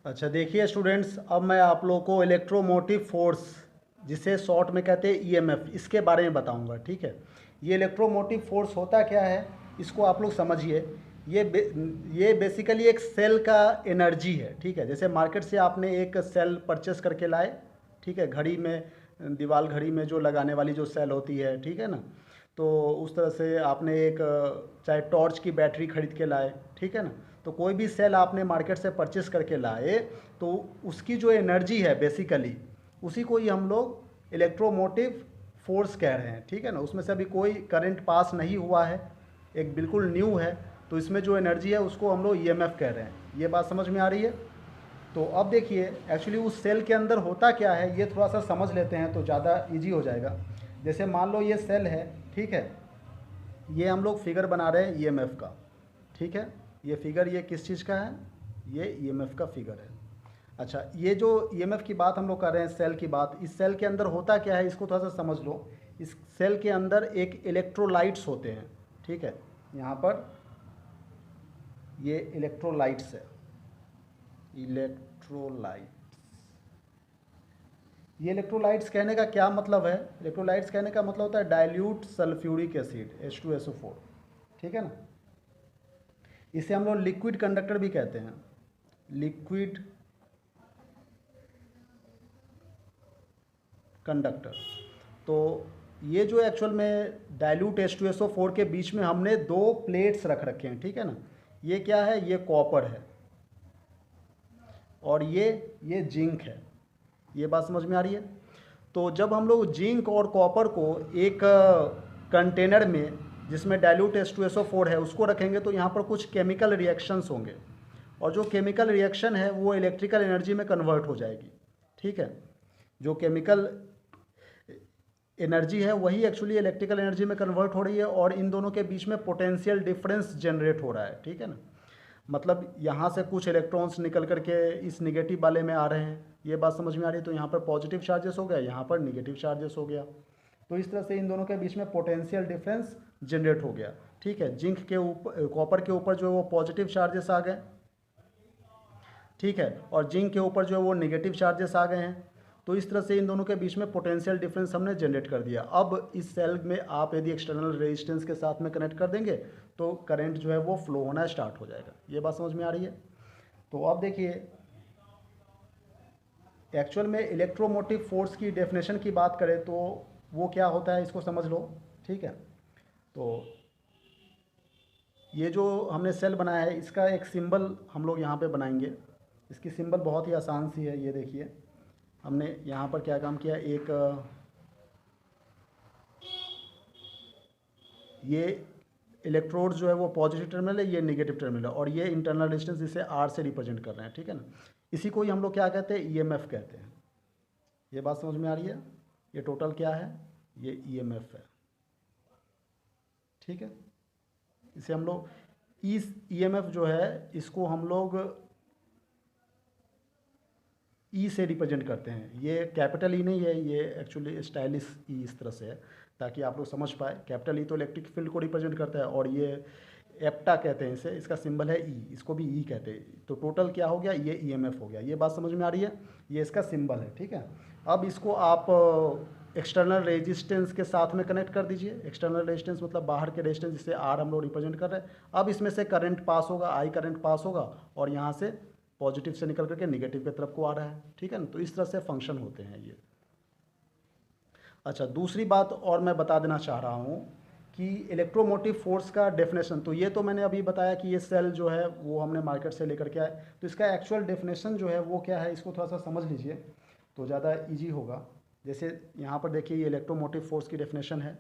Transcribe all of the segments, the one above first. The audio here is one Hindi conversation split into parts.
अच्छा देखिए स्टूडेंट्स, अब मैं आप लोग को इलेक्ट्रोमोटिव फोर्स, जिसे शॉर्ट में कहते हैं ईएमएफ, इसके बारे में बताऊंगा। ठीक है। ये इलेक्ट्रोमोटिव फोर्स होता क्या है, इसको आप लोग समझिए। ये बे, ये बेसिकली एक सेल का एनर्जी है। ठीक है। जैसे मार्केट से आपने एक सेल परचेस करके लाए। ठीक है। घड़ी में, दीवार घड़ी में जो लगाने वाली जो सेल होती है, ठीक है ना। तो उस तरह से आपने एक चाहे टॉर्च की बैटरी खरीद के लाए। ठीक है ना। तो कोई भी सेल आपने मार्केट से परचेस करके लाए, तो उसकी जो एनर्जी है बेसिकली, उसी को ही हम लोग इलेक्ट्रोमोटिव फोर्स कह रहे हैं। ठीक है ना। उसमें से अभी कोई करंट पास नहीं हुआ है, एक बिल्कुल न्यू है। तो इसमें जो एनर्जी है उसको हम लोग ईएमएफ कह रहे हैं। ये बात समझ में आ रही है। तो अब देखिए एक्चुअली उस सेल के अंदर होता क्या है, ये थोड़ा सा समझ लेते हैं तो ज़्यादा इजी हो जाएगा। जैसे मान लो ये सेल है। ठीक है। ये हम लोग फिगर बना रहे हैं ईएमएफ का। ठीक है। ये फिगर, ये किस चीज़ का है, ये ईएमएफ का फिगर है। अच्छा, ये जो ईएमएफ की बात हम लोग कर रहे हैं, सेल की बात, इस सेल के अंदर होता क्या है इसको थोड़ा सा समझ लो। इस सेल के अंदर एक इलेक्ट्रोलाइट्स होते हैं। ठीक है। यहाँ पर ये इलेक्ट्रोलाइट्स है, इलेक्ट्रोलाइट। ये इलेक्ट्रोलाइट्स कहने का क्या मतलब है, इलेक्ट्रोलाइट्स कहने का मतलब होता है डाइल्यूट सल्फ्यूरिक एसिड H2SO4। ठीक है ना। इसे हम लोग लिक्विड कंडक्टर भी कहते हैं, लिक्विड कंडक्टर। तो ये जो एक्चुअल में डाइल्यूट H2SO4 के बीच में हमने दो प्लेट्स रख रखे हैं। ठीक है ना। ये क्या है, ये कॉपर है, और ये जिंक है। ये बात समझ में आ रही है। तो जब हम लोग जिंक और कॉपर को एक कंटेनर में, जिसमें डाइल्यूट H2SO4 है, उसको रखेंगे, तो यहाँ पर कुछ केमिकल रिएक्शंस होंगे, और जो केमिकल रिएक्शन है वो इलेक्ट्रिकल एनर्जी में कन्वर्ट हो जाएगी। ठीक है। जो केमिकल एनर्जी है वही एक्चुअली इलेक्ट्रिकल एनर्जी में कन्वर्ट हो रही है, और इन दोनों के बीच में पोटेंशियल डिफरेंस जनरेट हो रहा है। ठीक है ना। मतलब यहाँ से कुछ इलेक्ट्रॉन्स निकल करके इस निगेटिव वाले में आ रहे हैं। ये बात समझ में आ रही है। तो यहाँ पर पॉजिटिव चार्जेस हो गया, यहाँ पर निगेटिव चार्जेस हो गया। तो इस तरह से इन दोनों के बीच में पोटेंशियल डिफरेंस जनरेट हो गया। ठीक है। जिंक के ऊपर, कॉपर के ऊपर जो है वो पॉजिटिव चार्जेस आ गए। ठीक है। और जिंक के ऊपर जो है वो नेगेटिव चार्जेस आ गए हैं। तो इस तरह से इन दोनों के बीच में पोटेंशियल डिफरेंस हमने जनरेट कर दिया। अब इस सेल में आप यदि एक्सटर्नल रेजिस्टेंस के साथ में कनेक्ट कर देंगे, तो करंट जो है वो फ्लो होना स्टार्ट हो जाएगा। ये बात समझ में आ रही है। तो अब देखिए एक्चुअल में इलेक्ट्रोमोटिव फोर्स की डेफिनेशन की बात करें तो वो क्या होता है, इसको समझ लो। ठीक है। तो ये जो हमने सेल बनाया है, इसका एक सिंबल हम लोग यहाँ पे बनाएंगे। इसकी सिंबल बहुत ही आसान सी है। ये देखिए हमने यहाँ पर क्या काम किया, एक ये इलेक्ट्रोड जो है वो पॉजिटिव टर्मिनल है, ये नेगेटिव टर्मिनल है, और ये इंटरनल रेजिस्टेंस इसे आर से रिप्रेजेंट कर रहे हैं। ठीक है ना। इसी को ही हम लोग क्या कहते हैं, ईएमएफ कहते हैं। ये बात समझ में आ रही है। ये टोटल क्या है, ये ईएमएफ है। ठीक है। इसे हम लोग, इस ईएमएफ जो है इसको हम लोग ई से रिप्रेजेंट करते हैं। ये कैपिटल ई नहीं है, ये एक्चुअली स्टाइलिश ई इस तरह से है, ताकि आप लोग समझ पाए। कैपिटल ई तो इलेक्ट्रिक फील्ड को रिप्रेजेंट करता है, और ये एप्टा कहते हैं इसे, इसका सिंबल है ई, इसको भी ई कहते हैं। तो टोटल क्या हो गया, ये ईएमएफ हो गया। ये बात समझ में आ रही है। ये इसका सिंबल है। ठीक है। अब इसको आप एक्सटर्नल रेजिस्टेंस के साथ में कनेक्ट कर दीजिए। एक्सटर्नल रेजिस्टेंस मतलब बाहर के रेजिस्टेंस, जिसे आर हम लोग रिप्रेजेंट कर रहे हैं। अब इसमें से करंट पास होगा, आई करंट पास होगा, और यहाँ से पॉजिटिव से निकल करके निगेटिव की तरफ को आ रहा है। ठीक है ना। तो इस तरह से फंक्शन होते हैं ये। अच्छा, दूसरी बात और मैं बता देना चाह रहा हूँ कि इलेक्ट्रोमोटिव फोर्स का डेफिनेशन, तो ये तो मैंने अभी बताया कि ये सेल जो है वो हमने मार्केट से लेकर के आए। तो इसका एक्चुअल डेफिनेशन जो है वो क्या है, इसको थोड़ा सा समझ लीजिए तो ज़्यादा इजी होगा। जैसे यहाँ पर देखिए ये इलेक्ट्रोमोटिव फोर्स की डेफिनेशन है।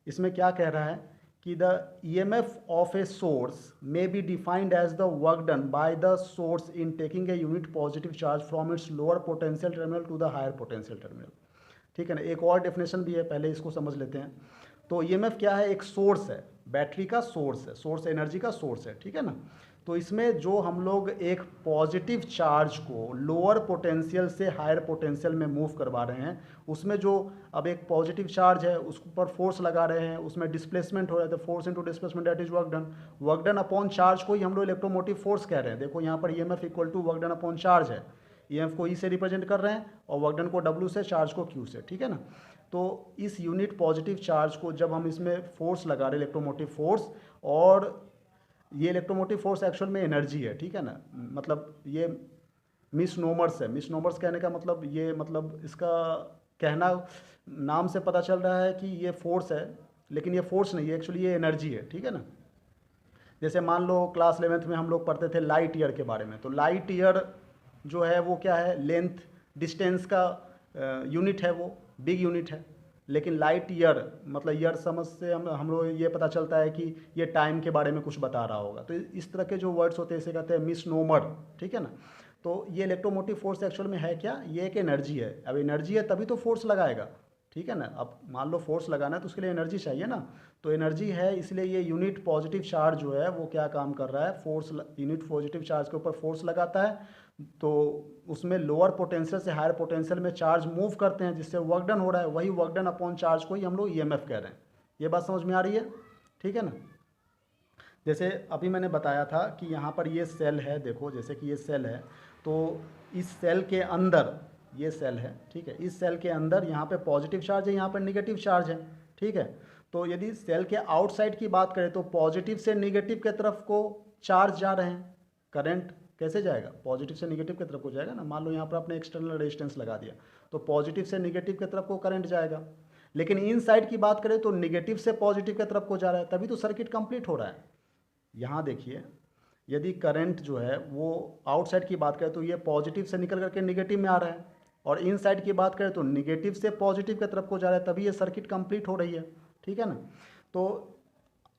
इसमें क्या कह रहा है कि the EMF of a source may be defined as the work done by the source in taking a unit positive charge from its lower potential terminal to the higher potential terminal. ठीक है ना। एक और डेफिनेशन भी है, पहले इसको समझ लेते हैं। तो ईएमएफ क्या है, एक सोर्स है, बैटरी का सोर्स है, सोर्स एनर्जी का सोर्स है। ठीक है ना। तो इसमें जो हम लोग एक पॉजिटिव चार्ज को लोअर पोटेंशियल से हायर पोटेंशियल में मूव करवा रहे हैं, उसमें जो अब एक पॉजिटिव चार्ज है उस पर फोर्स लगा रहे हैं, उसमें डिस्प्लेसमेंट हो रहा है, तो force into displacement that is work done upon charge को ही हम लोग इलेक्ट्रोमोटिव फोर्स कह रहे हैं। देखो यहाँ पर EMF equal to work done upon charge है, ईएमएफ को ई से रिप्रेजेंट कर रहे हैं और वर्क डन को डब्ल्यू से, चार्ज को क्यू से, ठीक है ना। तो इस यूनिट पॉजिटिव चार्ज को जब हम इसमें फोर्स लगा रहे हैं इलेक्ट्रोमोटिव फोर्स, और ये इलेक्ट्रोमोटिव फोर्स एक्चुअल में एनर्जी है, ठीक है ना, मतलब ये मिसनोमर्स है। मिसनोमर्स कहने का मतलब ये, मतलब इसका कहना नाम से पता चल रहा है कि ये फोर्स है, लेकिन ये फोर्स नहीं है, एक्चुअली ये एनर्जी है, ठीक है ना। जैसे मान लो क्लास 11th में हम लोग पढ़ते थे लाइट ईयर के बारे में, तो लाइट ईयर जो है वो क्या है, लेंथ डिस्टेंस का यूनिट है, वो बिग यूनिट है। लेकिन लाइट ईयर मतलब ईयर समझ से हम लोग ये पता चलता है कि ये टाइम के बारे में कुछ बता रहा होगा। तो इस तरह के जो वर्ड्स होते हैं इसे कहते हैं मिसनोमर, ठीक है ना। तो ये इलेक्ट्रोमोटिव फोर्स एक्चुअल में है क्या, ये एक एनर्जी है। अब एनर्जी है तभी तो फोर्स लगाएगा, ठीक है ना। अब मान लो फोर्स लगाना है तो उसके लिए एनर्जी चाहिए ना, तो एनर्जी है, इसलिए ये यूनिट पॉजिटिव चार्ज जो है वो क्या काम कर रहा है, फोर्स, यूनिट पॉजिटिव चार्ज के ऊपर फोर्स लगाता है, तो उसमें लोअर पोटेंशियल से हायर पोटेंशियल में चार्ज मूव करते हैं, जिससे वर्क डन हो रहा है, वही वर्क डन अपॉन चार्ज को ही हम लोग ईएमएफ कह रहे हैं। ये बात समझ में आ रही है, ठीक है ना। जैसे अभी मैंने बताया था कि यहाँ पर ये सेल है, देखो जैसे कि ये सेल है, तो इस सेल के अंदर ये सेल है, ठीक है, इस सेल के अंदर यहाँ पे पॉजिटिव चार्ज है, यहाँ पर निगेटिव चार्ज है, ठीक है। तो यदि सेल के आउटसाइड की बात करें तो पॉजिटिव से निगेटिव की तरफ को चार्ज जा रहे हैं, करंट कैसे जाएगा, पॉजिटिव से निगेटिव की तरफ को जाएगा ना। मान लो यहाँ पर आपने एक्सटर्नल रेजिस्टेंस लगा दिया, तो पॉजिटिव से निगेटिव की तरफ को करंट जाएगा। लेकिन इन साइड की बात करें तो निगेटिव से पॉजिटिव की तरफ को जा रहा है, तभी तो सर्किट कंप्लीट हो रहा है। यहाँ देखिए, यदि करंट जो है वो आउटसाइड की बात करें तो ये पॉजिटिव से निकल करके निगेटिव में आ रहा है, और इन साइड की बात करें तो निगेटिव से पॉजिटिव की तरफ को जा रहा है, तभी ये सर्किट कंप्लीट हो रही है, ठीक है ना। तो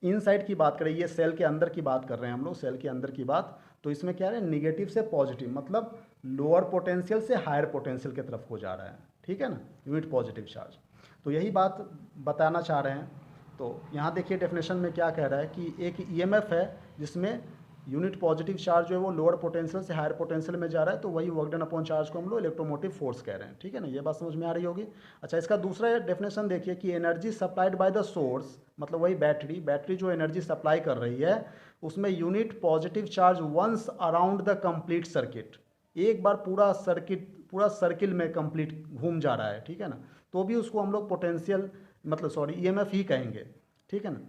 इन साइड की बात करें, ये सेल के अंदर की बात कर रहे हैं हम लोग, सेल के अंदर की बात, तो इसमें क्या है, निगेटिव से पॉजिटिव, मतलब लोअर पोटेंशियल से हायर पोटेंशियल की तरफ को जा रहा है, ठीक है ना, यूनिट पॉजिटिव चार्ज। तो यही बात बताना चाह रहे हैं। तो यहाँ देखिए डेफिनेशन में क्या कह रहा है कि एक ईएमएफ है जिसमें यूनिट पॉजिटिव चार्ज जो है वो लोअर पोटेंशियल से हायर पोटेंशियल में जा रहा है, तो वही वर्क डन अपॉन चार्ज को हम लोग इलेक्ट्रोमोटिव फोर्स कह रहे हैं, ठीक है ना। ये बात समझ में आ रही होगी। अच्छा, इसका दूसरा डेफिनेशन देखिए कि energy supplied by the source, मतलब वही बैटरी, बैटरी जो एनर्जी सप्लाई कर रही है उसमें unit positive charge once around the complete circuit, एक बार पूरा सर्किट, पूरा सर्किल में कंप्लीट घूम जा रहा है, ठीक है ना, तो भी उसको हम लोग पोटेंशियल मतलब सॉरी ईएमएफ ही कहेंगे, ठीक है ना।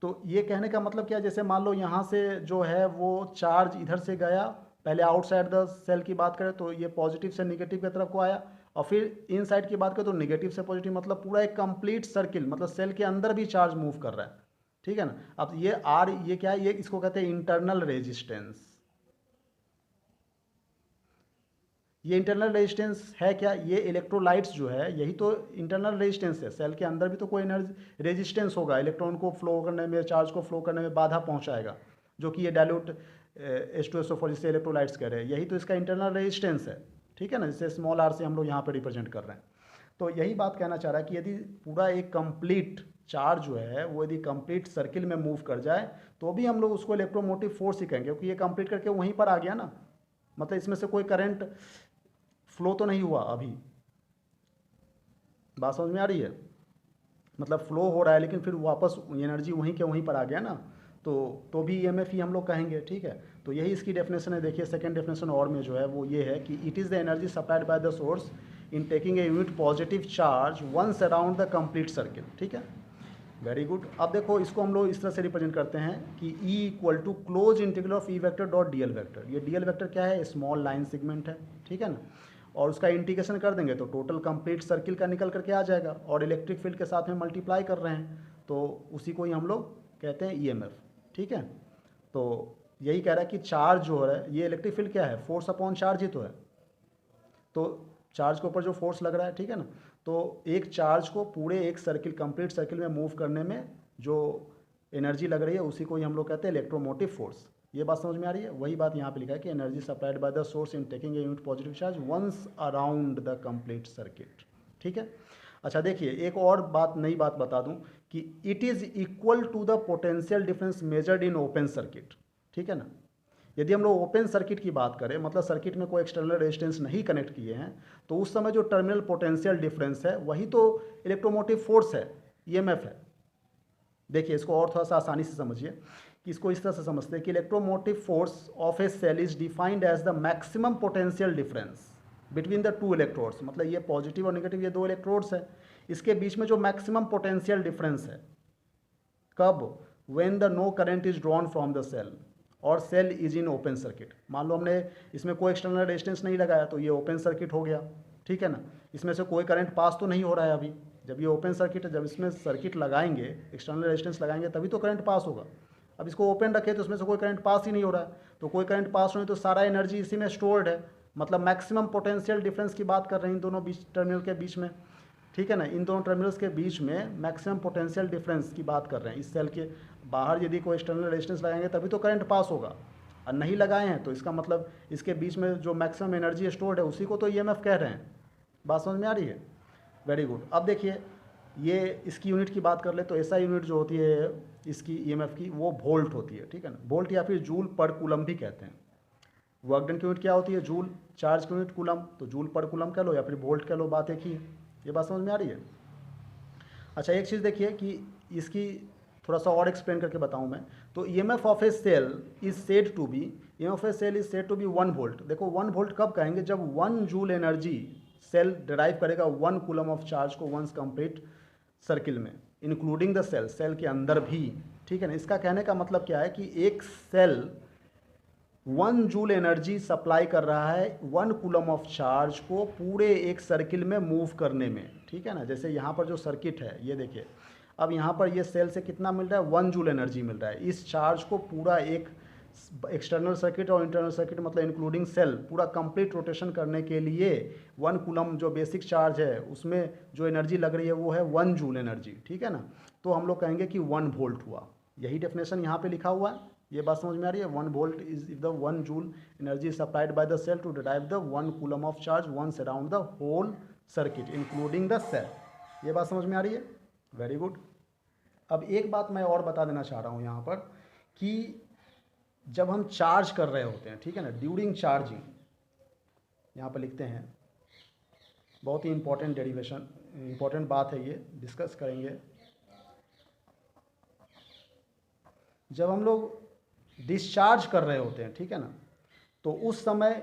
तो ये कहने का मतलब क्या है, जैसे मान लो यहाँ से जो है वो चार्ज इधर से गया, पहले आउटसाइड द सेल की बात करें तो ये पॉजिटिव से निगेटिव की तरफ को आया, और फिर इन साइड की बात करें तो निगेटिव से पॉजिटिव, मतलब पूरा एक कंप्लीट सर्किल, मतलब सेल के अंदर भी चार्ज मूव कर रहा है, ठीक है ना। अब ये आर, ये क्या है, ये इसको कहते हैं इंटरनल रेजिस्टेंस। ये इंटरनल रेजिस्टेंस है क्या, ये इलेक्ट्रोलाइट्स जो है यही तो इंटरनल रेजिस्टेंस है। सेल के अंदर भी तो कोई एनर्जी रेजिस्टेंस होगा, इलेक्ट्रॉन को फ्लो करने में, चार्ज को फ्लो करने में बाधा पहुंचाएगा, जो कि ये डाइल्यूट H2SO4 जिससे इलेक्ट्रोलाइट्स कह रहे हैं, यही तो इसका इंटरनल रेजिस्टेंस है, ठीक है ना, जिसे स्मॉल आर से हम लोग यहाँ पर रिप्रेजेंट कर रहे हैं। तो यही बात कहना चाह रहा है कि यदि पूरा एक कंप्लीट चार्ज जो है वो यदि कंप्लीट सर्किल में मूव कर जाए तो भी हम लोग उसको इलेक्ट्रोमोटिव फोर्स ही कहेंगे, क्योंकि ये कंप्लीट करके वहीं पर आ गया ना, मतलब इसमें से कोई करंट फ्लो तो नहीं हुआ अभी। बात समझ में आ रही है, मतलब फ्लो हो रहा है लेकिन फिर वापस एनर्जी वहीं के वहीं पर आ गया ना, तो भी ईएमएफ ही हम लोग कहेंगे, ठीक है। तो यही इसकी डेफिनेशन है। देखिए सेकंड डेफिनेशन और में जो है वो ये है कि it is the energy supplied by the source in taking a unit positive charge once around the complete circle, ठीक है, वेरी गुड। अब देखो इसको हम लोग इस तरह से रिप्रेजेंट करते हैं कि E equal to close integral of E vector dot D L vector. ये डी एल वेक्टर क्या है, स्मॉल लाइन सेगमेंट है, ठीक है ना, और उसका इंटीग्रेशन कर देंगे तो टोटल कंप्लीट सर्किल का निकल करके आ जाएगा, और इलेक्ट्रिक फील्ड के साथ में मल्टीप्लाई कर रहे हैं तो उसी को ही हम लोग कहते हैं ईएमएफ, ठीक है। तो यही कह रहा है कि चार्ज जो है, ये इलेक्ट्रिक फील्ड क्या है, फोर्स अपॉन चार्ज ही तो है, तो चार्ज के ऊपर जो फोर्स लग रहा है, ठीक है ना, तो एक चार्ज को पूरे एक सर्किल, कंप्लीट सर्किल में मूव करने में जो एनर्जी लग रही है उसी को ही हम लोग कहते हैं इलेक्ट्रोमोटिव फोर्स। ये बात समझ में आ रही है। वही बात यहाँ पे लिखा है कि energy supplied by the source in taking a unit positive charge once around the complete circuit, ठीक है। अच्छा देखिए एक और बात, नई बात बता दूं कि it is equal to the potential difference measured in open circuit, ठीक है ना। यदि हम लोग ओपन सर्किट की बात करें, मतलब सर्किट में कोई एक्सटर्नल रेजिस्टेंस नहीं कनेक्ट किए हैं, तो उस समय जो टर्मिनल पोटेंशियल डिफरेंस है वही तो इलेक्ट्रोमोटिव फोर्स है, ईएमएफ है। देखिए इसको और थोड़ा सा आसानी से समझिए कि इसको इस तरह से समझते हैं कि electromotive force of a cell is defined as the maximum potential difference between the two electrodes. मतलब ये पॉजिटिव और नेगेटिव ये दो इलेक्ट्रोड्स है, इसके बीच में जो मैक्सिमम पोटेंशियल डिफरेंस है, कब? When the no current is drawn from the cell और cell is in open circuit. मान लो हमने इसमें कोई एक्सटर्नल रेजिस्टेंस नहीं लगाया तो ये ओपन सर्किट हो गया, ठीक है ना। इसमें से कोई करंट पास तो नहीं हो रहा है अभी, जब ये ओपन सर्किट है, जब इसमें सर्किट लगाएंगे, एक्सटर्नल रेजिस्टेंस लगाएंगे तभी तो करंट पास होगा। अब इसको ओपन रखे तो इसमें से कोई करंट पास ही नहीं हो रहा है, तो कोई करंट पास नहीं तो सारा एनर्जी इसी में स्टोर्ड है। मतलब मैक्सिमम पोटेंशियल डिफरेंस की बात कर रहे हैं इन दोनों बीच टर्मिनल के बीच में, ठीक है ना। इन दोनों टर्मिनल्स के बीच में मैक्सिमम पोटेंशियल डिफरेंस की बात कर रहे हैं। इस सेल के बाहर यदि कोई एक्सटर्नल रेजिस्टेंस लगाएंगे तभी तो करंट पास होगा, और नहीं लगाए हैं तो इसका मतलब इसके बीच में जो मैक्सिमम एनर्जी स्टोर्ड है उसी को तो ईएमएफ कह रहे हैं। बात समझ में आ रही है? Very good. अब देखिए ये इसकी यूनिट की बात कर ले तो एसआई यूनिट जो होती है इसकी ईएमएफ की वो वोल्ट होती है, ठीक है ना। वोल्ट या फिर जूल पर कूलम भी कहते हैं। वर्क डन की यूनिट क्या होती है? जूल। चार्ज की यूनिट कूलम, तो जूल पर कूलम कह लो या फिर वोल्ट कह लो, बात एक ही है। ये बात समझ में आ रही है? अच्छा एक चीज़ देखिए कि इसकी थोड़ा सा और एक्सप्लेन करके बताऊं मैं। तो EMF of a cell is said to be, EMF of a cell is said to be 1 volt. देखो 1 वोल्ट कब कहेंगे? जब 1 जूल एनर्जी सेल डिराइव करेगा 1 कूलम ऑफ चार्ज को वंस कंप्लीट सर्किल में, इंक्लूडिंग द सेल, सेल के अंदर भी, ठीक है ना। इसका कहने का मतलब क्या है कि एक सेल 1 जूल एनर्जी सप्लाई कर रहा है 1 कूलम ऑफ चार्ज को पूरे एक सर्किल में मूव करने में, ठीक है ना। जैसे यहाँ पर जो सर्किट है ये देखिए, अब यहाँ पर ये सेल से कितना मिल रहा है? 1 जूल एनर्जी मिल रहा है। इस चार्ज को पूरा एक एक्सटर्नल सर्किट और इंटरनल सर्किट मतलब इंक्लूडिंग सेल पूरा कंप्लीट रोटेशन करने के लिए 1 कूलम जो बेसिक चार्ज है उसमें जो एनर्जी लग रही है वो है 1 जूल एनर्जी, ठीक है ना। तो हम लोग कहेंगे कि 1 वोल्ट हुआ। यही डेफिनेशन यहाँ पे लिखा हुआ है। ये बात समझ में आ रही है? 1 volt is the 1 joule energy supplied by the cell to derive the 1 coulomb of charge once around the whole circuit including the cell. ये बात समझ में आ रही है? Very good. अब एक बात मैं और बता देना चाह रहा हूँ यहाँ पर कि जब हम चार्ज कर रहे होते हैं, ठीक है ना, ड्यूरिंग चार्जिंग, यहाँ पर लिखते हैं, बहुत ही इंपॉर्टेंट डेरिवेशन, इंपॉर्टेंट बात है, ये डिस्कस करेंगे। जब हम लोग डिस्चार्ज कर रहे होते हैं, ठीक है ना, तो उस समय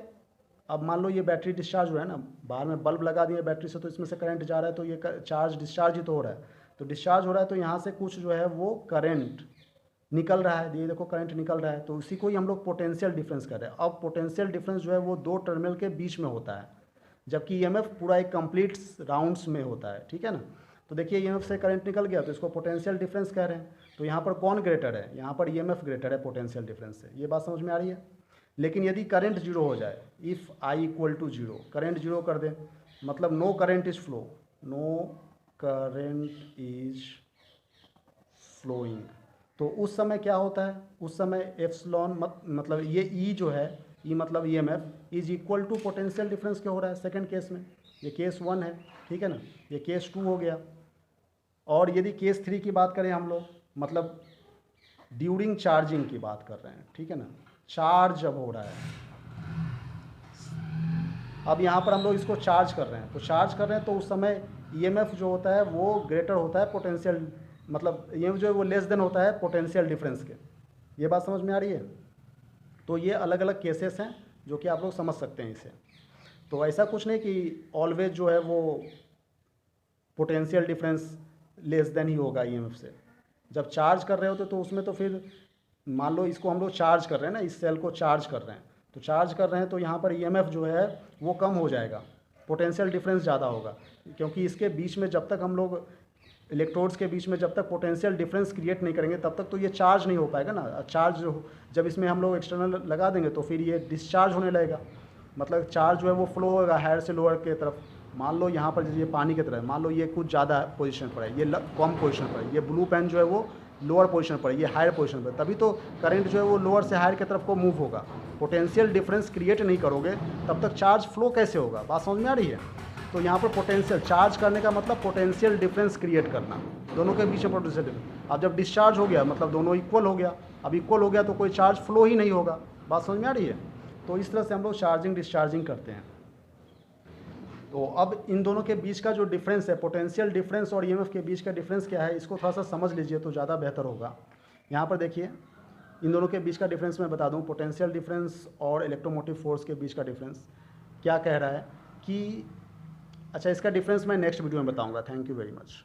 अब मान लो ये बैटरी डिस्चार्ज हो रहा है ना, बाहर में बल्ब लगा दिए बैटरी से तो इसमें से करंट जा रहा है, तो ये चार्ज डिस्चार्ज ही तो हो रहा है। तो डिस्चार्ज हो रहा है तो यहाँ से कुछ जो है वो करंट निकल रहा है, ये देखो करंट निकल रहा है, तो उसी को ही हम लोग पोटेंशियल डिफरेंस कर रहे हैं। अब पोटेंशियल डिफरेंस जो है वो 2 टर्मिनल के बीच में होता है, जबकि ईएमएफ पूरा एक कंप्लीट राउंड्स में होता है, ठीक है ना। तो देखिए ईएमएफ से करंट निकल गया तो इसको पोटेंशियल डिफरेंस कह रहे हैं। तो यहाँ पर कौन ग्रेटर है? यहाँ पर ईएमएफ ग्रेटर है पोटेंशियल डिफरेंस से। ये बात समझ में आ रही है? लेकिन यदि करंट 0 हो जाए, if I equal to 0, current 0 कर दें, मतलब no current is flow, no current is flowing, तो उस समय क्या होता है? उस समय एप्सिलॉन मतलब ये ई जो है, ई मतलब EMF is equal to potential difference क्या हो रहा है सेकंड केस में? ये केस 1 है, ठीक है ना, ये केस 2 हो गया। और यदि केस 3 की बात करें हम लोग, मतलब ड्यूरिंग चार्जिंग की बात कर रहे हैं, ठीक है ना, चार्ज जब हो रहा है, अब यहाँ पर हम लोग इसको चार्ज कर रहे हैं, तो चार्ज कर रहे हैं तो उस समय ईएमएफ जो होता है वो ग्रेटर होता है पोटेंशियल, मतलब ईएमएफ जो है वो लेस देन होता है पोटेंशियल डिफरेंस के। ये बात समझ में आ रही है? तो ये अलग अलग केसेस हैं जो कि आप लोग समझ सकते हैं इसे। तो ऐसा कुछ नहीं कि ऑलवेज जो है वो पोटेंशियल डिफरेंस लेस देन ही होगा ईएमएफ से। जब चार्ज कर रहे होते तो उसमें तो फिर मान लो इसको हम लोग चार्ज कर रहे हैं ना, इस सेल को चार्ज कर रहे हैं, तो चार्ज कर रहे हैं तो यहाँ पर ईएमएफ जो है वो कम हो जाएगा, पोटेंशियल डिफरेंस ज़्यादा होगा, क्योंकि इसके बीच में जब तक हम लोग इलेक्ट्रोड्स के बीच में जब तक पोटेंशियल डिफरेंस क्रिएट नहीं करेंगे तब तक तो ये चार्ज नहीं हो पाएगा ना। चार्ज जब इसमें हम लोग एक्सटर्नल लगा देंगे तो फिर ये डिस्चार्ज होने लगेगा, मतलब चार्ज जो है वो फ्लो होगा हायर से लोअर की तरफ। मान लो यहाँ पर ये पानी की तरह है, मान लो ये कुछ ज़्यादा पोजीशन पर है, ये कम पोजीशन पर है, ये ब्लू पेन जो है वो लोअर पोजीशन पर है, ये हायर पोजीशन पर, तभी तो करंट जो है वो लोअर से हायर की तरफ को मूव होगा। पोटेंशियल डिफरेंस क्रिएट नहीं करोगे तब तक चार्ज फ्लो कैसे होगा? बात समझ में आ रही है? तो यहाँ पर पोटेंशियल चार्ज करने का मतलब पोटेंशियल डिफरेंस क्रिएट करना, दोनों के बीच में पोटेंशियल डिफरेंस। अब जब डिस्चार्ज हो गया मतलब दोनों इक्वल हो गया, अब इक्वल हो गया तो कोई चार्ज फ्लो ही नहीं होगा, बात समझ में आ रही है? तो इस तरह से हम लोग चार्जिंग डिस्चार्जिंग करते हैं। तो अब इन दोनों के बीच का जो डिफरेंस है, पोटेंशियल डिफरेंस और ईएमएफ के बीच का डिफरेंस क्या है, इसको थोड़ा सा समझ लीजिए तो ज़्यादा बेहतर होगा। यहाँ पर देखिए, इन दोनों के बीच का डिफरेंस मैं बता दूँ, पोटेंशियल डिफरेंस और इलेक्ट्रोमोटिव फोर्स के बीच का डिफरेंस क्या कह रहा है कि अच्छा, इसका डिफरेंस मैं नेक्स्ट वीडियो में बताऊँगा। Thank you very much.